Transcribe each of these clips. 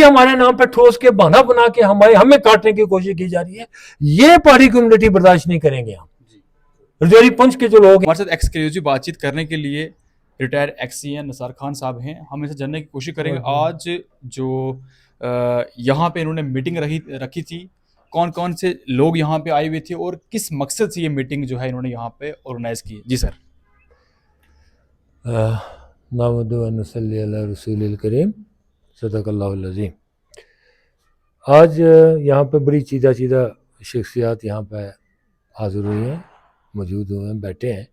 हमारे नाम पर ठोस के बहाना बना के हमें काटने की कोशिश की जा रही है। ये पहाड़ी कम्युनिटी बर्दाश्त नहीं करेंगे हम। रजौरी पुंछ के जो लोग हमारे साथ एक्सक्लूसिव बातचीत करने के लिए रिटायर्ड एक्सीएन नसार खान साहब हैं। हम इनसे जानने की कोशिश करेंगे आज जो यहाँ पे इन्होंने मीटिंग रखी थी, कौन कौन से लोग यहाँ पे आए हुए थे और किस मकसद से ये मीटिंग जो है इन्होंने यहाँ पे ऑर्गेनाइज की। जी सर। रसूल करीम सदक़ल्लाहुल अज़ीम। आज यहाँ पे बड़ी चीदा शख्सियात यहाँ पे हाजिर हुई हैं, मौजूद हुए हैं, बैठे हैं।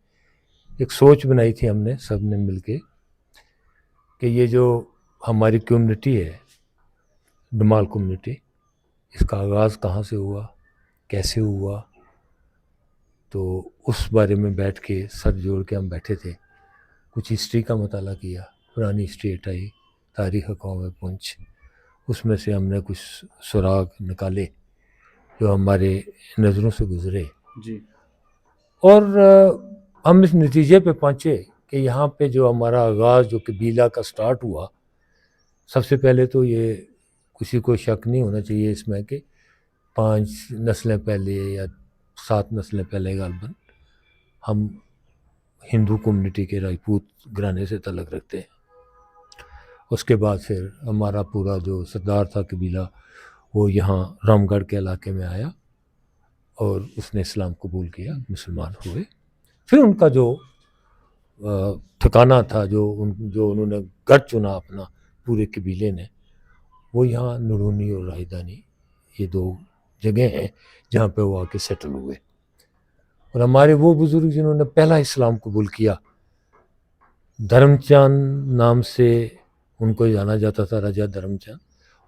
एक सोच बनाई थी हमने सब ने मिल के कि ये जो हमारी कम्युनिटी है, धमाल कम्युनिटी, इसका आगाज़ कहाँ से हुआ, कैसे हुआ, तो उस बारे में बैठ के सर जोड़ के हम बैठे थे। कुछ हिस्ट्री का मुताला किया, पुरानी हिस्ट्री हटाई, तारीख़ कौम पुंछ, उसमें से हमने कुछ सुराग निकाले जो हमारे नज़रों से गुज़रे जी। और हम इस नतीजे पे पहुँचे कि यहाँ पे जो हमारा आगाज़ जो कबीला का स्टार्ट हुआ, सबसे पहले तो ये किसी को शक नहीं होना चाहिए इसमें कि 5 नस्लें पहले या 7 नस्लें पहले गालबन हम हिंदू कम्युनिटी के राजपूत घराने से तल्लुक़ रखते हैं। उसके बाद फिर हमारा पूरा जो सरदार था कबीला, वो यहाँ रामगढ़ के इलाके में आया और उसने इस्लाम कबूल किया, मुसलमान हुए। फिर उनका जो ठिकाना था, जो उन्होंने घर चुना अपना पूरे कबीले ने, वो यहाँ नूरूनी और राहिदानी, ये 2 जगह हैं जहाँ पे वो आके सेटल हुए। और हमारे वो बुज़ुर्ग जिन्होंने पहला इस्लाम कबूल किया, धर्मचंद नाम से उनको जाना जाता था, राजा धर्मचंद,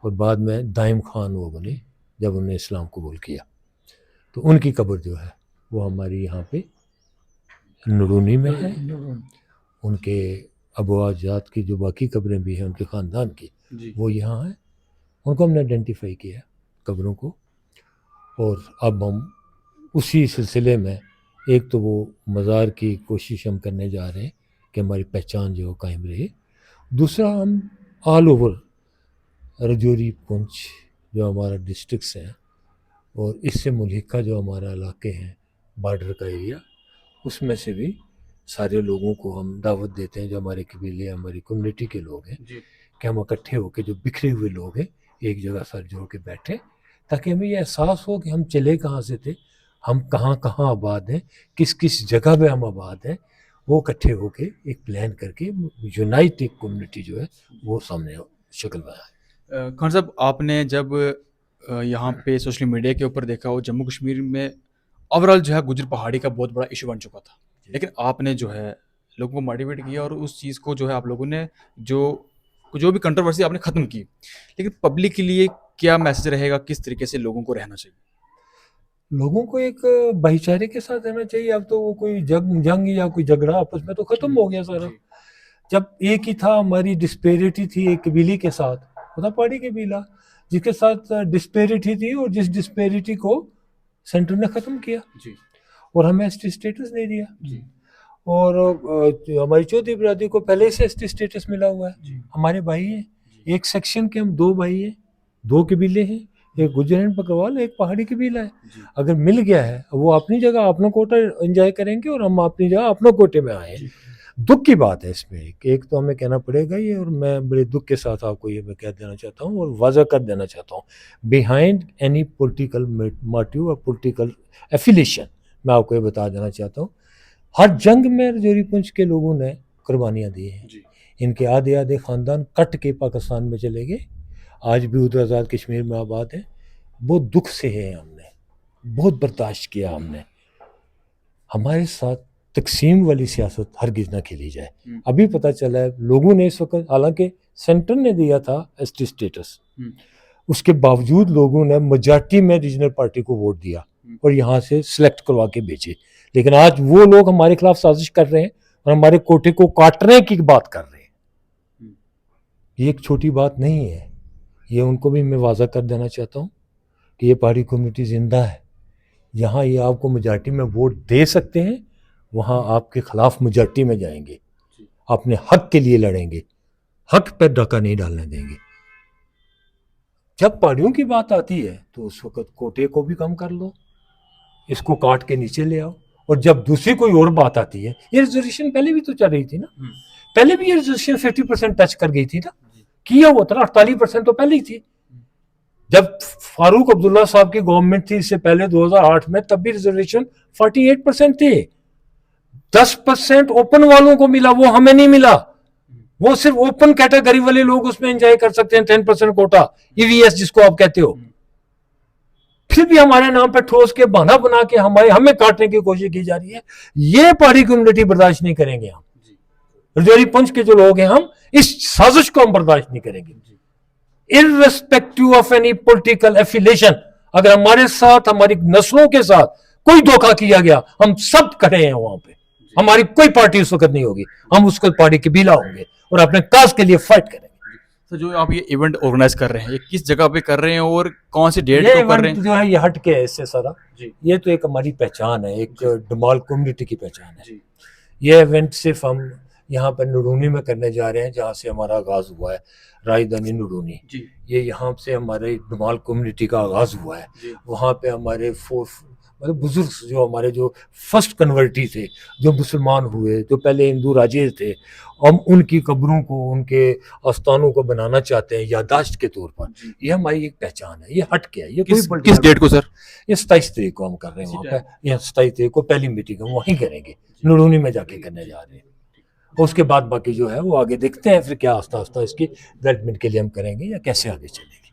और बाद में दाइम खान वो बने जब उन्होंने इस्लाम कबूल किया। तो उनकी कब्र जो है वो हमारी यहाँ पे नूरूनी में है। उनके अबुआजात की जो बाकी कब्रें भी हैं उनके ख़ानदान की, वो यहाँ हैं। उनको हमने आइडेंटिफाई किया कब्रों को, और अब हम उसी सिलसिले में एक तो वो मज़ार की कोशिश हम करने जा रहे हैं कि हमारी पहचान जो कायम रहे। दूसरा, हम ऑल ओवर रजौरी पुंछ जो हमारा डिस्ट्रिक्ट्स हैं और इससे मुल्हिका जो हमारा इलाके हैं, बॉर्डर का एरिया, उसमें से भी सारे लोगों को हम दावत देते हैं जो हमारे कबीले, हमारी कम्युनिटी के लोग हैं, कि हम इकट्ठे होकर जो बिखरे हुए लोग हैं एक जगह सर जोड़ के बैठे, ताकि हमें ये एहसास हो कि हम चले कहाँ से थे, हम कहाँ कहाँ आबाद हैं, किस किस जगह पे हम आबाद हैं। वो इकट्ठे होके एक प्लान करके यूनाइटेड कम्युनिटी जो है वो सामने शक्ल बनाए। खान साहब, आपने जब यहाँ पे सोशल मीडिया के ऊपर देखा हो, जम्मू कश्मीर में ओवरऑल जो है गुजर पहाड़ी का बहुत बड़ा इशू बन चुका था, लेकिन आपने जो है लोगों को मोटिवेट किया और उस चीज़ को जो है आप लोगों ने जो भी कंट्रोवर्सी आपने ख़त्म की। लेकिन पब्लिक के लिए क्या मैसेज रहेगा, किस तरीके से लोगों को रहना चाहिए? लोगों को एक भाईचारे के साथ रहना चाहिए। अब तो वो कोई जंग या कोई झगड़ा आपस में तो ख़त्म हो गया सारा। जब एक ही था, हमारी डिस्पेरिटी थी एक कबीले के साथ, वो था पहाड़ी कबीला, जिसके साथ डिस्पेरिटी थी और जिस डिस्पेरिटी को सेंटर ने ख़त्म किया और हमें एसटी स्टेटस दे दिया। और हमारी चौधरी बिरादरी को पहले से एसटी स्टेटस मिला हुआ है। हमारे भाई हैं, एक सेक्शन के हम 2 भाई हैं, 2 कबीले हैं, एक गुज्जर एंड बकरवाल, एक पहाड़ी कबीला है। अगर मिल गया है, वो अपनी जगह अपना कोटा एंजॉय करेंगे और हम अपनी जगह अपना कोटे में आए हैं। दुख की बात है इसमें, एक तो हमें कहना पड़ेगा ये, और मैं बड़े दुख के साथ आपको ये मैं कह देना चाहता हूँ और वाज़ा कर देना चाहता हूँ, बिहाइंड एनी पॉलिटिकल मोटिव और पॉलिटिकल एफिलिएशन, मैं आपको ये बता देना चाहता हूँ, हर जंग में रजौरी पुंछ के लोगों ने कुर्बानियाँ दी हैं। इनके आधे आधे ख़ानदान कट के पाकिस्तान में चले गए, आज भी उधर आज़ाद कश्मीर में आबाद है। बहुत दुख से है, हमने बहुत बर्दाश्त किया हमने। हमारे साथ तकसीम वाली सियासत हरगिज़ ना खेली जाए। अभी पता चला है लोगों ने इस वक्त, हालांकि सेंटर ने दिया था एसटी स्टेटस, उसके बावजूद लोगों ने मेजॉरिटी में रीजनल पार्टी को वोट दिया और यहाँ से सिलेक्ट करवा के भेजे। लेकिन आज वो लोग हमारे खिलाफ साजिश कर रहे हैं और हमारे कोटे को काटने की बात कर रहे हैं। ये एक छोटी बात नहीं है, ये उनको भी मैं वाज़ा कर देना चाहता हूँ कि ये पहाड़ी कम्युनिटी ज़िंदा है। यहाँ ये आपको मेजॉरिटी में वोट दे सकते हैं, वहाँ आपके खिलाफ मेजॉरिटी में जाएंगे, अपने हक के लिए लड़ेंगे, हक पर धक्का नहीं डालने देंगे। जब पहाड़ियों की बात आती है तो उस वक्त कोटे को भी कम कर लो, इसको काट के नीचे ले आओ। और जब दूसरी कोई और बात आती है, ये रिजर्वेशन पहले भी तो चल रही थी ना, पहले भी ये रिजर्वेशन 50% टच कर गई थी ना, किया हुआ था 48% तो पहले ही थी। जब फारूक अब्दुल्ला साहब की गवर्नमेंट थी इससे पहले 2008 में, तब भी रिजर्वेशन 48% थे। 10% ओपन वालों को मिला, वो हमें नहीं मिला। वो सिर्फ ओपन कैटेगरी वाले लोग उसमें एंजॉय कर सकते हैं 10% कोटा, ईवीएस जिसको आप कहते हो। फिर भी हमारे नाम पे ठोस के बहाना बना के हमें काटने की कोशिश की जा रही है। ये पहाड़ी कम्युनिटी बर्दाश्त नहीं करेंगे हम, रजौरी पंच के जो लोग हैं, हम इस साजिश को हम बर्दाश्त नहीं करेंगे। Irrespective of any political affiliation, अगर हमारे साथ, हमारी नस्लों के साथ कोई धोखा किया गया, हम सब खड़े हैं वहां पे। हमारी कोई पार्टी उस वक्त नहीं होगी, हम उसको पार्टी के बिला होंगे और अपने काज के लिए फाइट करेंगे। तो जो आप ये इवेंट ऑर्गेनाइज कर रहे हैं, ये किस जगह पे कर रहे हैं और कौन सी डेट ये को कर रहे इवेंट हैं? जो है ये हट के है इससे सारा जी। ये तो एक हमारी पहचान है, एक डमाल कम्युनिटी की पहचान है। जी। ये इवेंट सिर्फ हम यहाँ पर नुडूनी में करने जा रहे हैं, जहाँ से हमारा आगाज हुआ है, राजधानी नुडूनी। जी। ये यहाँ से हमारे डमाल कम्युनिटी का आगाज हुआ है। जी। वहाँ पे हमारे मतलब बुजुर्ग जो हमारे जो फर्स्ट कन्वर्टी थे, जो मुसलमान हुए, जो पहले हिंदू राजे थे, हम उनकी कब्रों को, उनके आस्थानों को बनाना चाहते हैं याददाश्त के तौर पर। ये हमारी एक पहचान है, ये हट के है। ये किस डेट को सर? ये 27 तारीख को हम कर रहे हैं वहाँ पे। ये 27 तारीख को पहली मीटिंग हम वहीं करेंगे, नुडूनी में जाके करने जा रहे हैं। उसके बाद बाकी जो है वो आगे देखते हैं फिर क्या आस्ता आस्ता इसकी डेवलपमेंट के लिए हम करेंगे या कैसे आगे चलेंगे।